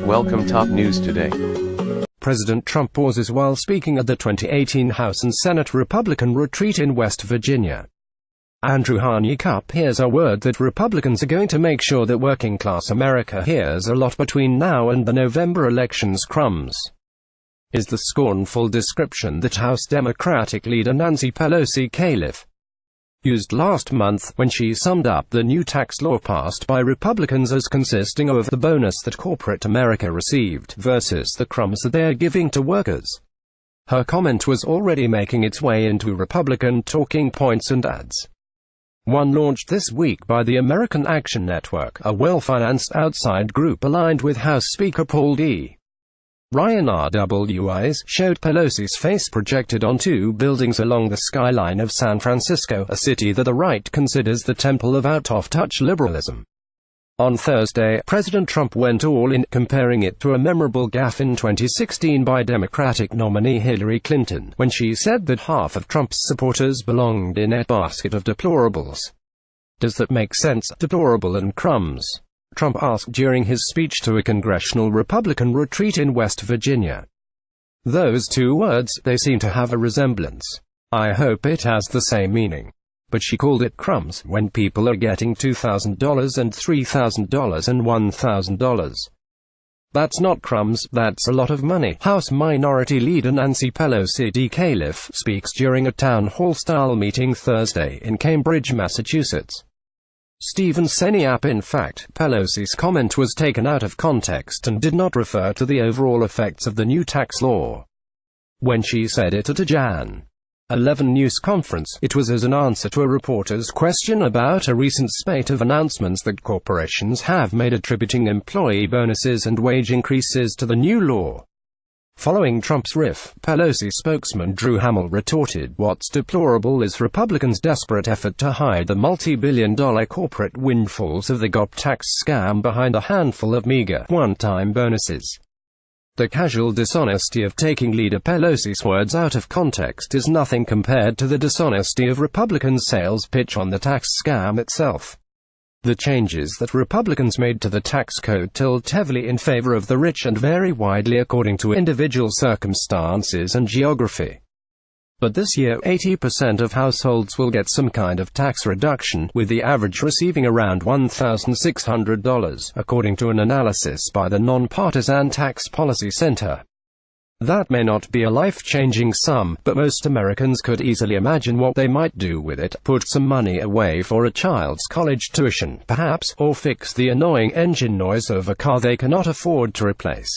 Welcome top news today. President Trump pauses while speaking at the 2018 House and Senate Republican retreat in West Virginia. HarnikAP Here's a word that Republicans are going to make sure that working-class America hears a lot between now and the November elections. Crumbs is the scornful description that House Democratic leader Nancy Pelosi used last month when she summed up the new tax law passed by Republicans as consisting of the bonus that corporate America received versus the crumbs that they are giving to workers. Her comment was already making its way into Republican talking points and ads. One launched this week by the American Action Network, a well-financed outside group aligned with House Speaker Paul D. Ryan. RWIs showed Pelosi's face projected on two buildings along the skyline of San Francisco, a city that the right considers the temple of out-of-touch liberalism. On Thursday, President Trump went all in, comparing it to a memorable gaffe in 2016 by Democratic nominee Hillary Clinton, when she said that half of Trump's supporters belonged in a basket of deplorables. Does that make sense? Deplorable and crumbs? Trump asked during his speech to a congressional Republican retreat in West Virginia. Those two words, they seem to have a resemblance. I hope it has the same meaning. But she called it crumbs when people are getting $2,000 and $3,000 and $1,000. That's not crumbs, that's a lot of money. House Minority Leader Nancy Pelosi speaks during a town hall-style meeting Thursday in Cambridge, Massachusetts. Stephen HarnikAP In fact, Pelosi's comment was taken out of context and did not refer to the overall effects of the new tax law. When she said it at a Jan. 11 news conference, it was as an answer to a reporter's question about a recent spate of announcements that corporations have made attributing employee bonuses and wage increases to the new law. Following Trump's riff, Pelosi spokesman Drew Hamill retorted, "What's deplorable is Republicans' desperate effort to hide the multi-billion-dollar corporate windfalls of the GOP tax scam behind a handful of meager, one-time bonuses." The casual dishonesty of taking Leader Pelosi's words out of context is nothing compared to the dishonesty of Republicans' sales pitch on the tax scam itself. The changes that Republicans made to the tax code tilt heavily in favor of the rich and vary widely according to individual circumstances and geography. But this year, 80% of households will get some kind of tax reduction, with the average receiving around $1,600, according to an analysis by the Nonpartisan Tax Policy Center. That may not be a life-changing sum, but most Americans could easily imagine what they might do with it: put some money away for a child's college tuition, perhaps, or fix the annoying engine noise of a car they cannot afford to replace.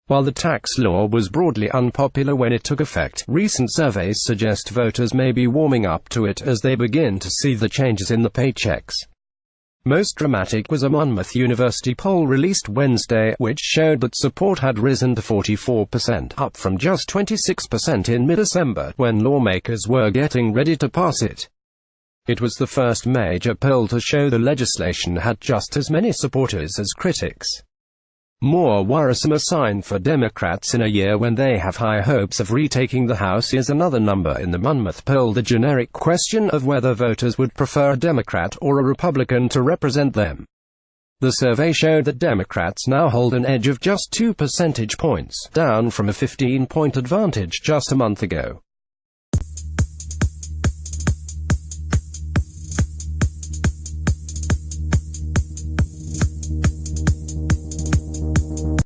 While the tax law was broadly unpopular when it took effect, recent surveys suggest voters may be warming up to it as they begin to see the changes in the paychecks. Most dramatic was a Monmouth University poll released Wednesday, which showed that support had risen to 44%, up from just 26% in mid-December, when lawmakers were getting ready to pass it. It was the first major poll to show the legislation had just as many supporters as critics. More worrisome a sign for Democrats in a year when they have high hopes of retaking the House is another number in the Monmouth poll: the generic question of whether voters would prefer a Democrat or a Republican to represent them. The survey showed that Democrats now hold an edge of just 2 percentage points, down from a 15-point advantage just a month ago.